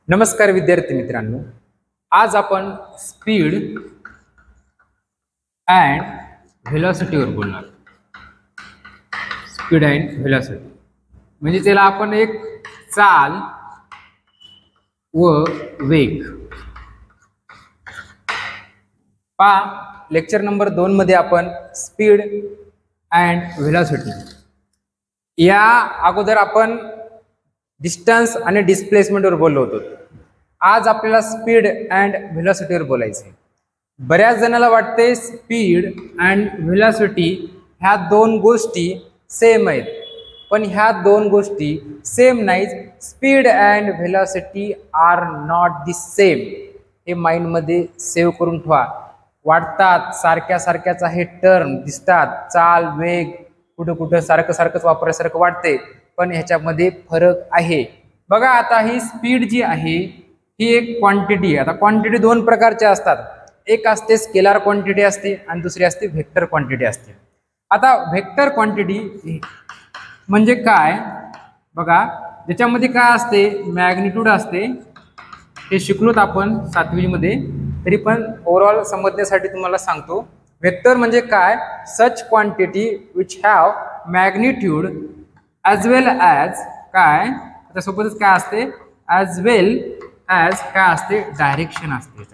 नमस्कार विद्यार्थी मित्रांनो, आज आपण स्पीड अँड व्हेलॉसिटीवर बोलणार. स्पीड अँड व्हेलॉसिटी म्हणजे त्याला आपण एक चाल व वेग. लेक्चर नंबर 2 मध्ये आपण स्पीड अँड व्हेलॉसिटी या अगोदर आपण डिस्टन्स आणि डिस्प्लेसमेंटवर बोललो होतो. आज आपल्याला स्पीड अँड व्हेलॉसिटीवर बोलायचे. बऱ्याच जणांना वाटते स्पीड अँड व्हेलॉसिटी ह्या दोन गोष्टी सेम आहेत, पण ह्या दोन गोष्टी सेम नाहीत. Speed and velocity are not the same. हे माइंडमध्ये सेव्ह करून ठेवा. वाटतात सारख्या सारख्याच आहे, टर्म दिसतात, चाल वेग कुठं कुठं सारखं सारखंच वापरल्यासारखं वाटते, पण ह्याच्यामध्ये फरक आहे. बघा आता ही स्पीड जी आहे ही एक क्वांटिटी. आता क्वांटिटी दोन प्रकारच्या असतात. एक असते स्केलार क्वांटिटी असते आणि दुसरी असते व्हेक्टर क्वांटिटी असते. आता व्हेक्टर क्वांटिटी म्हणजे काय बघा, ज्याच्यामध्ये काय असते मॅग्निट्यूड असते. हे शिकलोत आपण 7वी मध्ये, तरी पण ओव्हरऑल समजण्यासाठी तुम्हाला सांगतो. व्हेक्टर म्हणजे काय, such quantity which have magnitude as well as काय, त्यासोबतच काय असते ॲज वेल ॲज काय असते डायरेक्शन असते.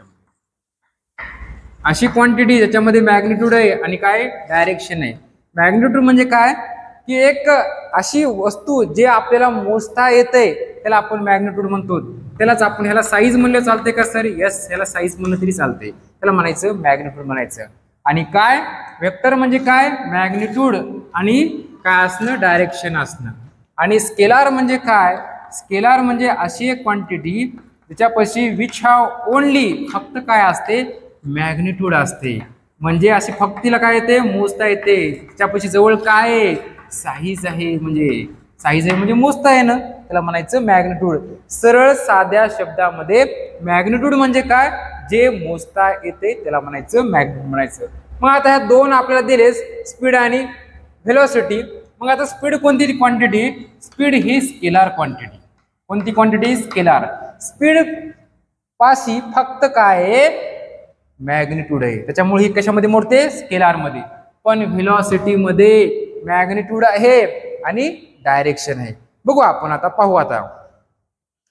अशी क्वांटिटी ज्याच्यामध्ये मॅग्निट्यूड आहे आणि काय डायरेक्शन आहे. मॅग्निट्यूड म्हणजे काय की एक अशी वस्तू जे आपल्याला मोजता येते त्याला आपण मॅग्निट्यूड म्हणतो. त्यालाच आपण ह्याला साईज म्हणलं चालते का सर? यस, ह्याला साईज म्हणलं तरी चालते. त्याला म्हणायचं मॅग्निट्यूड म्हणायचं. आणि काय वेक्टर म्हणजे काय मॅग्निट्यूड आणि काय असणं डायरेक्शन असणं. आणि स्केलार म्हणजे काय, स्केलार म्हणजे अशी एक क्वांटिटी ज्याच्यापाशी विच हॅव ओनली फक्त काय असते मॅग्निट्यूड असते. म्हणजे अशी फक्त तिला काय येते मोजता येते. त्याच्यापाशी जवळ काय आहे साईज आहे. म्हणजे साईज आहे म्हणजे मोजता आहे ना, त्याला म्हणायचं मॅग्निट्यूड. सरळ साध्या शब्दामध्ये मॅग्निट्यूड म्हणजे काय जे मोजता येते त्याला म्हणायचं मॅग्निट्यूड म्हणायचं. मग आता ह्या दोन आपल्याला दिलेस स्पीड आणि व्हेलॉसिटी. मग आता स्पीड कोणती क्वांटिटी? स्पीड ही स्केलार क्वांटिटी. कोणती क्वांटिटी? स्केलार. स्पीड पाशी फक्त काय आहे मॅग्निट्यूड आहे, त्याच्यामुळे ही कशामध्ये मोडते स्केलार मध्ये. पण व्हेलॉसिटी मध्ये मॅग्निट्यूड आहे आणि डायरेक्शन आहे. बघू आपण आता पाहू.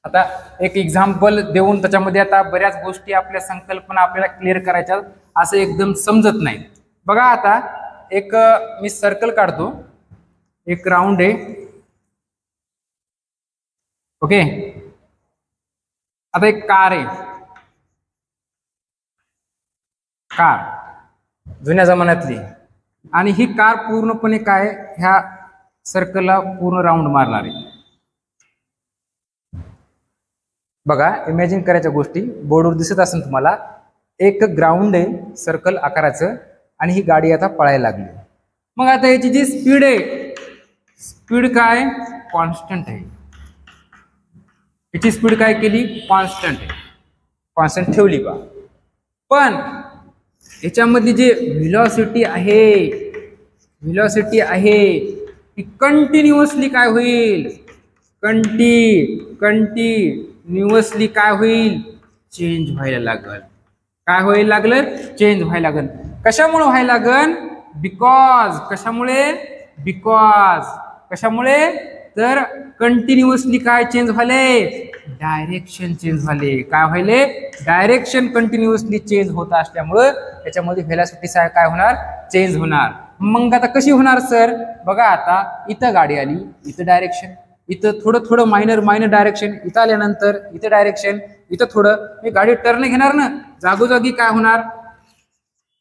आता एक एक्झाम्पल देऊन त्याच्यामध्ये आता बऱ्याच गोष्टी आपल्या संकल्पना आपल्याला क्लिअर करायच्या, असं एकदम समजत नाही. बघा आता एक मी सर्कल काढतो, एक राऊंड आहे. ओके, आता एक कार आहे, कार जुन्या जमान्यातली. आणि ही कार पूर्णपणे काय ह्या सर्कलला पूर्ण राऊंड मारणार आहे. बघा इमॅजिन करायच्या गोष्टी बोर्डवर दिसत असेल तुम्हाला. एक ग्राउंड आहे सर्कल आकाराचं आणि ही गाडी आता पळायला लागली. मग आता याची जी स्पीड आहे, स्पीड काय कॉन्स्टंट आहे. याची स्पीड काय केली कॉन्स्टंट आहे, कॉन्स्टंट ठेवली बा. पण याच्यामध्ये जे व्हेलॉसिटी आहे, व्हेलॉसिटी आहे ती कंटिन्युअसली काय होईल, कंटिन्युअसली काय होईल चेंज व्हायला लागल. काय व्हायला लागलं चेंज व्हायला लागल. कशामुळे व्हायला लागल? बिकॉज. कशामुळे? बिकॉज. कशामुळे? तर कंटिन्युअसली काय चेंज झाले डायरेक्शन चेंज झाले. काय व्हायले डायरेक्शन कंटिन्युअसली चेंज होत असल्यामुळे त्याच्यामध्ये व्हेलॉसिटी काय होणार चेंज होणार. मग आता कशी होणार सर? बघा आता इथं गाडी आली, इथं डायरेक्शन, इथं थोडं थोडं मायनर डायरेक्शन, इथं आल्यानंतर इथं डायरेक्शन, इथं थोडं. मी गाडी टर्न घेणार ना, जागोजागी काय होणार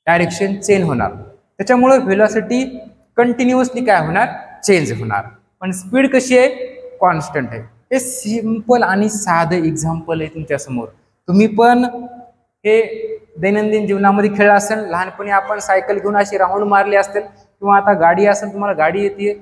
डायरेक्शन चेंज होणार. त्याच्यामुळे व्हेलॉसिटी कंटिन्युअसली काय होणार चेंज होणार. पण स्पीड कशी आहे कॉन्स्टंट आहे. हे सिंपल आणि साधं एक्झाम्पल आहे तुमच्या समोर. तुम्ही पण हे दैनंदिन जीवनामध्ये खेळला असेल. लहानपणी आपण सायकल घेऊन अशी राऊंड मारली असेल, किंवा आता गाडी असेल, तुम्हाला गाडी येते,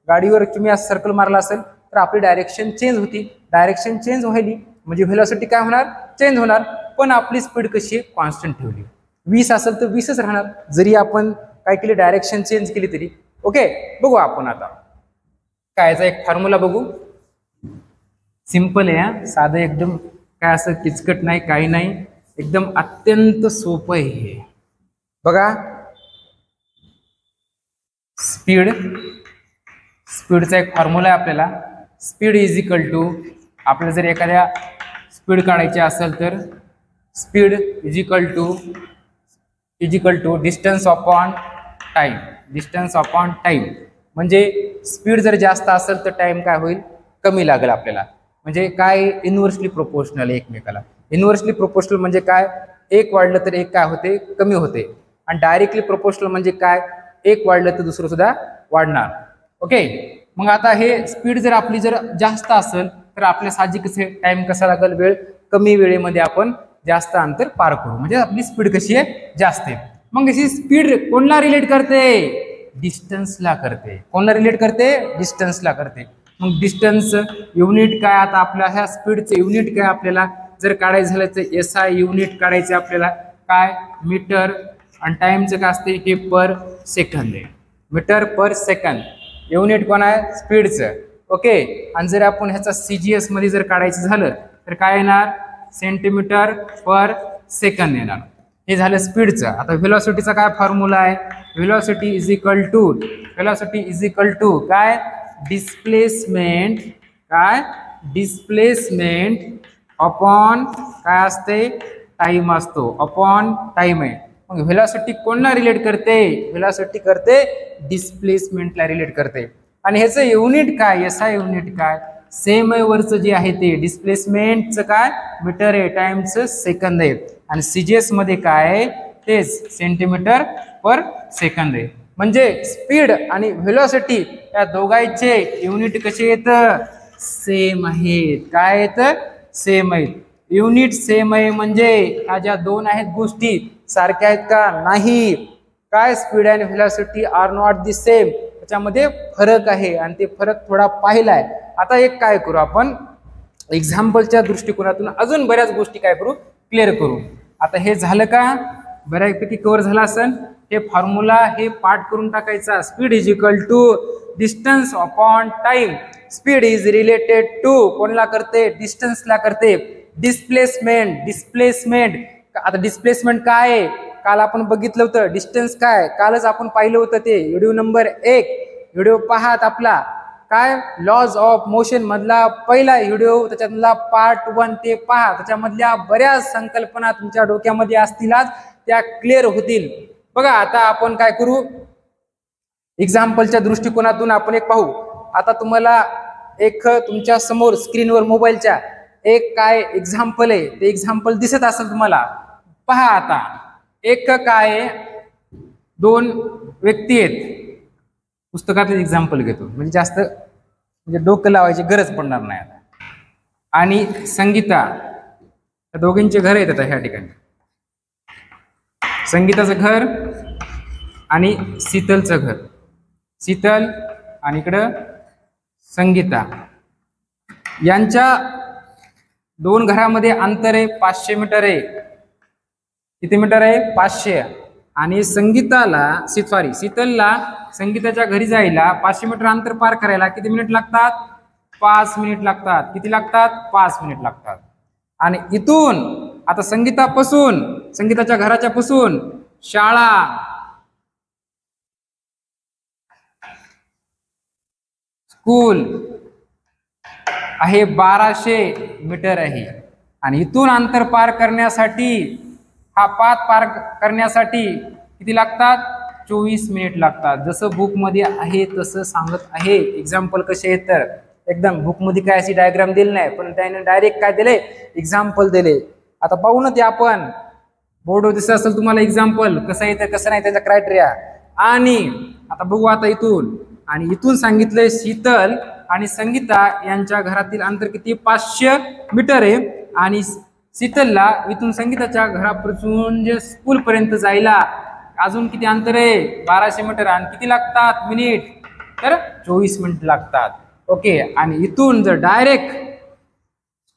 गाडीवर तुम्ही असं सर्कल मारला असेल तर आपली डायरेक्शन चेंज होती. डायरेक्शन चेंज व्हायली म्हणजे व्हेलॉसिटी काय होणार चेंज होणार. पण आपली स्पीड कशी आहे कॉन्स्टंट ठेवली. 20 असेल तर 20च राहणार, जरी आपण काय केली डायरेक्शन चेंज केली तरी. ओके, बघू आपण आता काय याचा एक फॉर्म्युला बघू. सिंपल आहे, साधं एकदम काय असं किचकट नाही, काही नाही, एकदम अत्यंत सोपं आहे हे. बघा स्पीडचा एक फॉर्म्युला आहे आपल्याला. स्पीड इज इक्वल टू, आपल्याला जर एखाद्या स्पीड काढायची असेल तर speed is equal to distance upon time. Distance upon time म्हणजे स्पीड जर जास्त असेल तर टाइम काय होईल, कमी लागेल आपल्याला. म्हणजे काय, इन्व्हर्सली प्रोपोर्शनल एकमेकाला. इन्व्हर्सली प्रोपोर्शनल म्हणजे काय, एक वाढलं तर एक काय होते, कमी होते. आणि डायरेक्टली प्रोपोर्शनल म्हणजे काय, एक वाढलं तर दुसरं सुद्धा वाढणार. ओके, मग आता हे स्पीड जर आपली जर जास्त असेल तर आपल्या साहजिकच टाइम कसा लागेल, वेळ कमी वेळेमध्ये आपण जास्त अंतर पार करू, म्हणजे आपली स्पीड कशी आहे, जास्त आहे. मग अशी स्पीड कोणला रिलेट करते, डिस्टन्सला करते. कोणला रिलेट करते, डिस्टन्सला करते. मग डिस्टन्स युनिट काय, आता आपल्या ह्या स्पीडचे युनिट काय, आपल्याला जर काढायचं झालं तर SI युनिट काढायचे आपल्याला, काय, मीटर. आणि टाइमचं काय असते, हे पर सेकंद आहे. मीटर पर सेकंद युनिट कोण आहे, स्पीडचं. ओके, आणि जर आपण ह्याचा CGS मध्ये जर काढायचं झालं तर काय येणार, सेंटीमीटर पर सेकंद येणार. हे झालं स्पीडचं. आता व्हेलॉसिटीचा काय फॉर्म्युला आहे, व्हेलॉसिटी इज इक्वल टू काय, डिस्प्लेसमेंट, काय, डिस्प्लेसमेंट अपॉन काय असते, टाइम असतो, अपॉन टाइम आहे. मग व्हेलॉसिटी कोणला रिलेट करते, व्हेलॉसिटी करते डिस्प्लेसमेंटला रिलेट करते. आणि ह्याचं युनिट काय, SI युनिट काय, सेम आहे वरचं जे आहे ते, डिस्प्लेसमेंटचं काय, मीटर आहे, टाइमचं सेकंद आहे. आणि CGS मध्ये काय आहे, तेच सेंटीमीटर पर सेकंद आहे. म्हणजे स्पीड आणि व्हेलॉसिटी या दोघांचे युनिट कसे आहेत, सेम आहेत. काय आहेत, सेम आहेत. युनिट सेम आहे म्हणजे ह्या ज्या दोन आहेत गोष्टी सारख्या आहेत का, नाही. काय, स्पीड आणि velocity are not the same, त्याच्यामध्ये फरक आहे आणि ते फरक थोडा पाहिलाय. आता एक काय करू आपण, एक्झाम्पलच्या दृष्टिकोनातून अजून बऱ्याच गोष्टी काय करू, क्लिअर करू. आता हे झालं का, बऱ्यापैकी कव्हर झालं असेल. हे फॉर्म्युला हे पाठ करून टाकायचा. Speed is equal to distance upon time. Speed is related to कोणला करते, डिस्टन्सला करते. डिस्प्लेसमेंट आता डिस्प्लेसमेंट काय आहे, काल आपण बघितलं होतं. डिस्टन्स काय, कालच आपण पाहिलं होतं, ते व्हिडिओ नंबर 1 व्हिडिओ पाहात आपला, काय, लॉज ऑफ मोशन मधला पहिला व्हिडिओ, त्याच्यातला पार्ट 1 ते पहा. त्याच्यामधल्या बऱ्याच संकल्पना तुमच्या डोक्यामध्ये असतीलच, त्या क्लिअर होतील. बघा आता आपण काय करू, एक्झाम्पलच्या दृष्टिकोनातून आपण एक पाहू. आता तुम्हाला एक तुमच्या समोर स्क्रीनवर मोबाईलच्या एक काय एक्झाम्पल आहे, ते एक्झाम्पल दिसत असेल तुम्हाला, पहा. आता एक काय, दोन व्यक्ती आहेत. पुस्तकातलं एक्झाम्पल घेतो म्हणजे जास्त म्हणजे डोकं लावायची गरज पडणार नाही. आणि संगीता, त्या दोघींचे घर आहेत आता ह्या ठिकाणी. संगीताचं घर आणि शीतलचं घर. शीतल आणि इकडं संगीता, यांच्या दोन घरामध्ये अंतर आहे 500 मीटर आहे. किती मीटर आहे, 500. आणि शीतलला संगीताच्या घरी जायला 500 मीटर अंतर पार करायला किती मिनिट लागतात, 5 मिनिट लागतात. किती लागतात, 5 मिनिट लागतात. आणि इथून आता संगीताच्या घराच्या पासून शाळा, स्कूल आहे 1200 मीटर आहे. आणि इथून अंतर पार करण्यासाठी, हा पाथ पार करण्यासाठी किती लागतात, 24 मिनिट लागतात. जसं बुकमध्ये आहे तसं सांगत आहे. एक्झाम्पल कसे आहेत तर एकदम बुकमध्ये काय अशी डायग्राम दिली नाही, पण त्याने डायरेक्ट काय दिले, एक्झाम्पल दिले. आता पाहू ना ते आपण, बोर्डवर दिसत असेल तुम्हाला एक्झाम्पल कसं आहे तर कसं नाही, त्याचा क्रायटेरिया. आणि आता बघू आता इथून, आणि इथून सांगितलंय शीतल आणि संगीता यांच्या घरातील अंतर किती, 500 मीटर आहे. आणि शीतलला इथून संगीताच्या घरापासून जे स्कूल पर्यंत जायला अजून किती अंतर आहे, 1200 मीटर. आणि किती लागतात मिनिट, तर 24 मिनिट लागतात. ओके. आणि इथून जर डायरेक्ट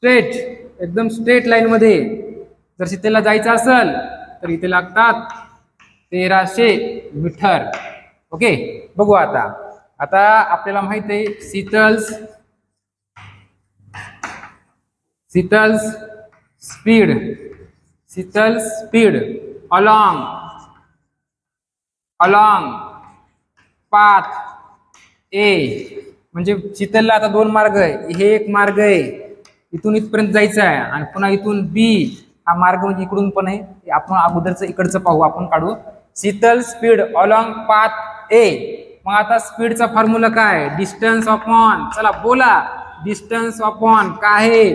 एकदम स्ट्रेट लाईन मध्ये जर शीतलला जायचं असेल तर इथे लागतात 1300 मीटर. ओके. बघू आता आपल्याला माहित आहे Sheetal's speed, Sheetal speed along path A, म्हणजे शीतलला आता दोन मार्ग आहे, हे एक मार्ग आहे इथून इथपर्यंत जायचं आहे आणि पुन्हा इथून बी हा मार्ग म्हणजे इकडून पण आहे, आपण अगोदरचं इकडचं पाहू, आपण काढू शीतल स्पीड अलॉंग पाथ ए. मग आता स्पीडचा फॉर्म्युला काय, डिस्टन्स अपॉन, चला बोला, डिस्टन्स अपॉन काय आहे,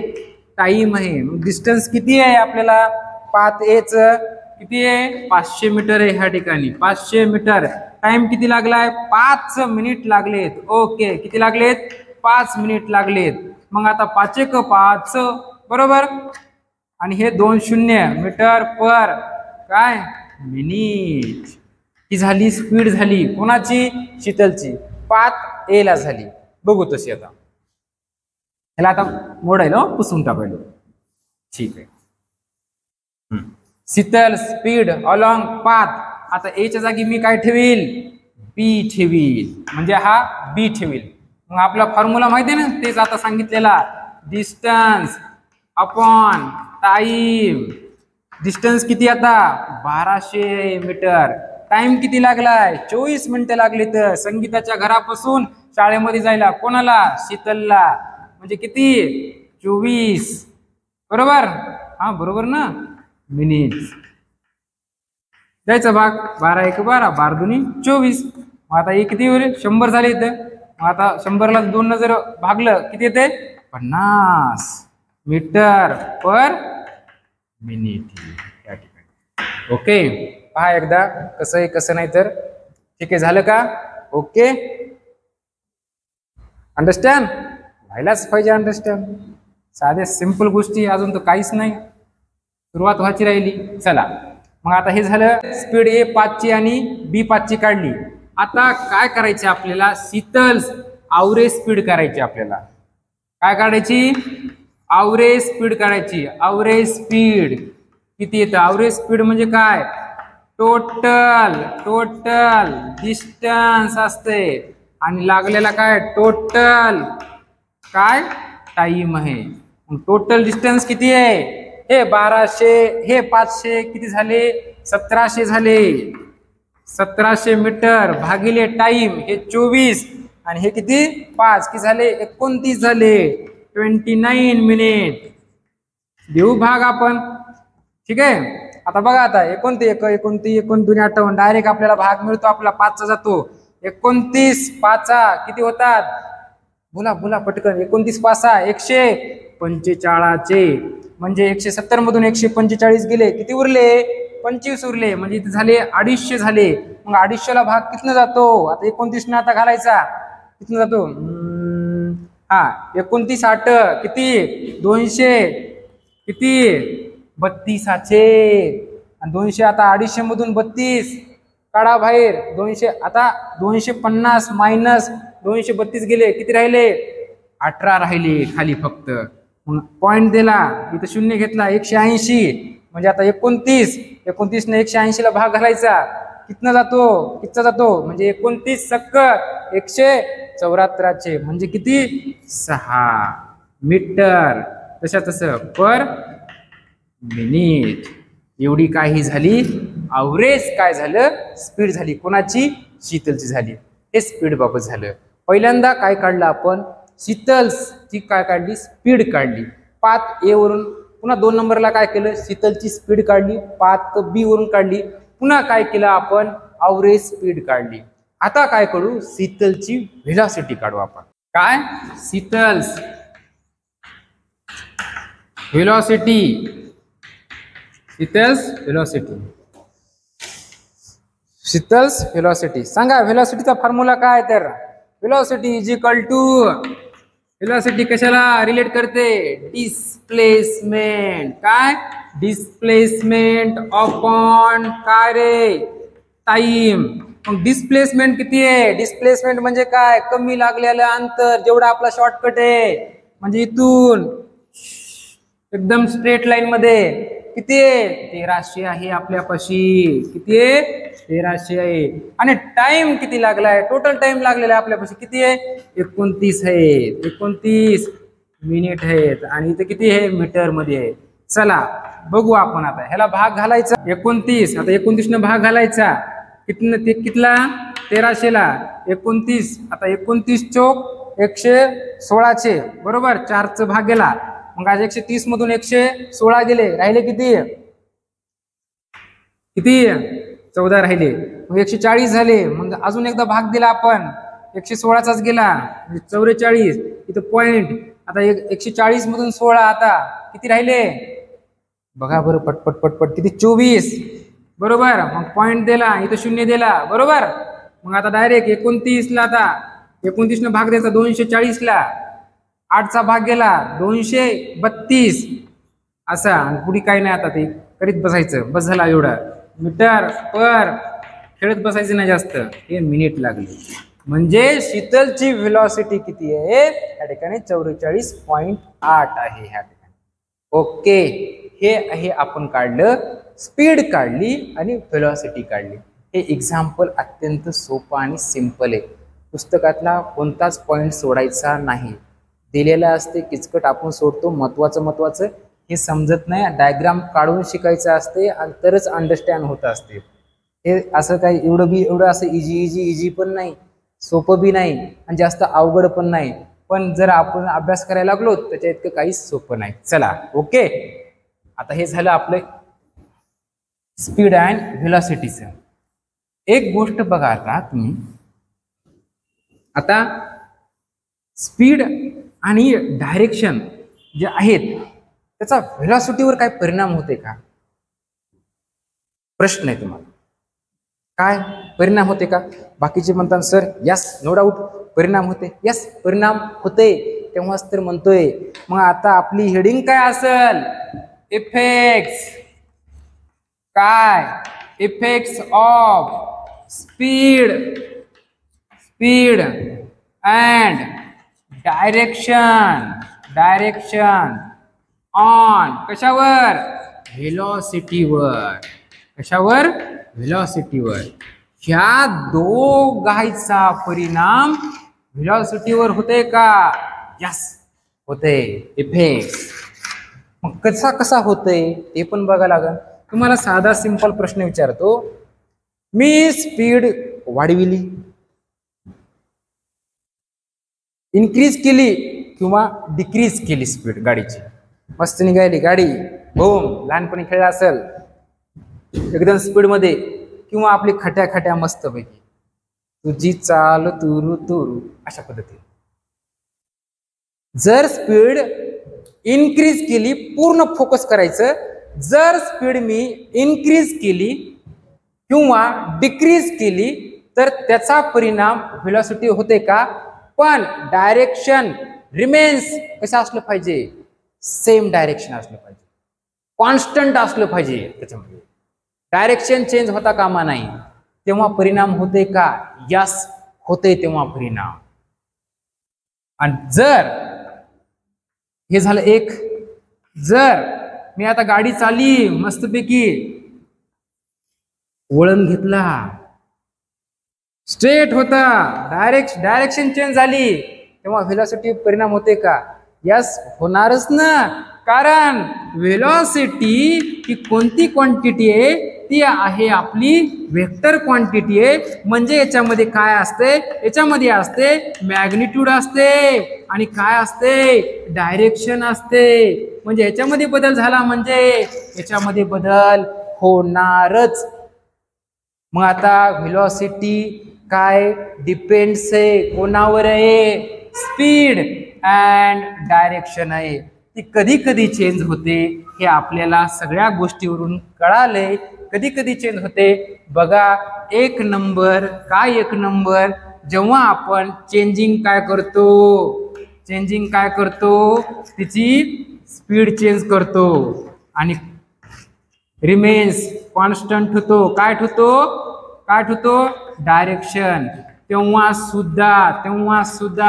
टाइम आहे. मग डिस्टन्स किती आहे आपल्याला पाथ ए च किती आहे 500 मीटर आहे ह्या ठिकाणी 500 मीटर. टाइम किती लागलाय 5 मिनिट लागलेत. ओके किती लागलेत 5 मिनिट लागलेत. मग आता 5 एक 5 बरोबर आणि हे 2 शून्य मीटर पर काय मिनिट. ही झाली स्पीड झाली कोणाची शीतलची, पाथ ए ला झाली. बघू तशी आता ह्याला आता मोडायला पुसून टाकायला. ठीक आहे. Sheetal speed along path. आता ए च्या जागी मी काय ठेवील बी ठेवील, म्हणजे हा बी ठेवील. मग आपला फॉर्म्युला माहिती आहे ना, तेच आता सांगितलेला, डिस्टन्स अपॉन टाइम. डिस्टन्स किती आता 1200 मीटर. टाइम किती लागलाय 24 मिनिटं लागले. तर संगीताच्या घरापासून शाळेमध्ये जायला कोणाला शीतलला, म्हणजे किती 24 बरोबर. हा बरोबर ना मिनिट. जायचा भाग 12 एक 12 12 दुनी 24. मग आता हे किती होईल 100 झाले इथं. मग आता 100ला 2 न जर भागलं किती येते 50 मीटर पर मिनिट या ठिकाणी. ओके पहा एकदा कसं आहे कसं नाही तर. ठीक आहे झालं का. ओके अंडरस्टँड व्हायलाच पाहिजे अंडरस्टँड. साधे सिंपल गोष्टी अजून तर काहीच नाही, सुरुवात व्हायची राहिली. चला मग आता हे झालं स्पीड ए 5 ची आणि बी 5 ची काढली. आता काय करायचे आपल्याला शीतल आवरेज स्पीड करायची. आपल्याला काय काढायची आवरेज स्पीड काढायची. आवरेज स्पीड किती येतं, आवरेज स्पीड म्हणजे काय टोटल डिस्टन्स असते आणि लागलेला काय टोटल काय टाइम आहे. टोटल डिस्टन्स किती आहे हे 1200 हे 500 किती झाले 1700 झाले. 1700 मीटर भागिले टाइम हे 24 आणि हे किती 5 किती झाले 29 झाले 29 मिनिट. देऊ भाग आपण. ठीक आहे. आता बघा आता 29 58 डायरेक्ट आपल्याला भाग मिळतो आपला 5 चा जातो. 29 5 किती होतात बोला बोला पटकन. 29 5 145 म्हणजे 170 मधून 145 गेले किती उरले 25 उरले, म्हणजे इथे झाले 250 झाले. मग 250ला भाग कितनं जातो आता 29 न आता घालायचा कितनं जातो हा 29 8 किती 200 किती 32 आणि 200 आता 250 मधून 32 काढा बाहेर 200. आता 250 मायनस 232 गेले किती राहिले 18 राहिले खाली फक्त. पॉइंट दिला इथं शून्य घेतला 180 म्हणजे आता 29 ने 180 ला भाग घालायचा कितना कितना जातो म्हणजे 29 सक्क 174 म्हणजे किती 6 मीटर तशा तसं पर मिनिट. एवढी काही झाली अवरेज काय झालं स्पीड झाली कोणाची शीतलची झाली. हे स्पीड बाबत झालं. पहिल्यांदा काय काढलं आपण शीतलची काय काढली स्पीड काढली पाथ ए वरून. पुन्हा 2 नंबरला काय केलं शीतलची स्पीड काढली पाथ बी वरून काढली. पुन्हा काय केलं आपण अवरेज स्पीड काढली. आता काय करू शीतलची व्हेलॉसिटी काढू आपण. काय शीतल्स व्हेलॉसिटी शीतल्स व्हेलॉसिटी सांगा. व्हेलॉसिटीचा फॉर्म्युला काय तर velocity is equal to velocity कशाला रिलेट करते डिस्प्लेसमेंट. काय डिस्प्लेसमेंट अपॉन काय रे टाइम. मग डिस्प्लेसमेंट किती आहे डिस्प्लेसमेंट म्हणजे काय कमी लागलेलं अंतर जेवढा आपला शॉर्टकट आहे म्हणजे इथून एकदम स्ट्रेट लाईन मध्ये किती आहे 1300 आहे आपल्यापाशी. किती आहे 1300 आहे. आणि टाइम किती लागलाय टोटल टाइम लागलेला आहे आपल्यापाशी किती आहे 29 आहे 29 मिनिट आहेत आणि इथे किती आहे मीटर मध्ये आहे. चला बघू आपण आता ह्याला भाग घालायचा 29. आता 29 न भाग घालायचा कितला 1300ला 29. आता 29 चौक 116चे बरोबर 4चा भाग गेला. मग आज 130 मधून 116 गेले, राहिले किती 14 राहिले. मग 140 झाले. मग अजून एकदा भाग दिला आपण 116चाच गेला 44. इथं पॉइंट. आता 140 मधून 16 आता किती राहिले बघा बरं पटपट पटपट किती 24 बरोबर. मग पॉइंट दिला इथं 0 दिला बरोबर. मग आता डायरेक्ट 29ला आता 29 न भाग द्यायचा 240ला 8चा भाग गेला 232 असा. आणि पुढे काही नाही आता ते करीत बसायचं. बस झाला एवढं. मीटर पर खेळत बसायचं नाही जास्त. हे मिनिट लागले. म्हणजे शीतलची व्हेलॉसिटी किती आहे या ठिकाणी 44.8 आहे ह्या ठिकाणी. ओके हे आहे आपण काढलं, स्पीड काढली आणि व्हेलॉसिटी काढली. हे एक्झाम्पल अत्यंत सोपं आणि सिंपल आहे. पुस्तकातला कोणताच पॉइंट सोडायचा नाही. दिलेला असते किचकट आपण सोडतो. महत्वाचं हे समजत नाही. डायग्राम काढून शिकायचं असते आणि तरच अंडरस्टँड होत असते. हे असं काही एवढं असं इजी पण नाही, सोपं बी नाही आणि जास्त अवघड पण नाही. पण जर आपण अभ्यास करायला लागलो त्याच्या इतकं काहीच सोपं नाही. चला ओके. आता हे झालं आपलं स्पीड अँड व्हेलॉसिटीचं. एक गोष्ट बघा आता तुम्ही, आता स्पीड आणि डायरेक्शन जे आहेत त्याचा व्हेलॉसिटीवर काय परिणाम होते का प्रश्न आहे तुम्हाला. काय परिणाम होते का? बाकीचे म्हणतात सर यस नो डाऊट परिणाम होते. यस परिणाम होते तेव्हाच तर म्हणतोय. मग आता आपली हेडिंग काय असेल? इफेक्ट्स. काय? Effects of speed and direction on कशावर? व्हेलॉसिटीवर. कशावर? व्हेलॉसिटीवर. ह्या दोघांचा परिणाम व्हेलॉसिटीवर होते का? यस होते. इफेक्ट्स. मग कसा होते ते पण बघा लागेल. तुम्हाला साधा सिंपल प्रश्न विचारतो. मी स्पीड वाढविली, इन्क्रीज केली किंवा डिक्रीज केली स्पीड गाडीची. मस्त निघाली गाडी, बोम. लहानपणी खेळला असेल एकदम स्पीड मध्ये, किंवा आपली खट्या मस्त पैकी तुझी चाल तुरू अशा पद्धतीने. जर स्पीड इन्क्रीज केली, पूर्ण फोकस करायचं. जर स्पीड मी इन्क्रीज केली किंवा डिक्रीज केली तर त्याचा परिणाम व्हेलॉसिटी होते का? पण डायरेक्शन रिमेन्स कसं असलं पाहिजे? सेम डायरेक्शन असलं पाहिजे, कॉन्स्टंट असलं पाहिजे. त्याच्यामध्ये डायरेक्शन चेंज होता कामा नाही. तेव्हा परिणाम होते का? यस होते तेव्हा परिणाम. आणि जर हे झालं एक, जर मी आता गाडी चालली मस्तपैकी, वळण घेतला, स्ट्रेट होता, डायरेक्शन चेंज झाली, तेव्हा व्हेलॉसिटी परिणाम होते का? यस होणारच ना. कारण व्हेलॉसिटी ही कोणती क्वांटिटी आहे? ती आहे आपली वेक्टर क्वांटिटी आहे. म्हणजे याच्यामध्ये काय असते? याच्यामध्ये असते मॅग्निट्यूड असते आणि काय असते? डायरेक्शन असते. म्हणजे याच्यामध्ये बदल झाला म्हणजे याच्यामध्ये बदल होणारच. मग आता व्हेलॉसिटी काय डिपेंड्स आहे कोणावर आहे? स्पीड अँड डायरेक्शन आहे. ती कधी कधी चेंज होते हे आपल्याला सगळ्या गोष्टीवरून कळाले. कधी कधी चेंज होते बघा. एक नंबर जेव्हा आपण चेंजिंग काय करतो? तिची स्पीड चेंज करतो आणि रिमेन्स कॉन्स्टंट होतो. काय ठेवतो? डायरेक्शन. तेव्हा सुद्धा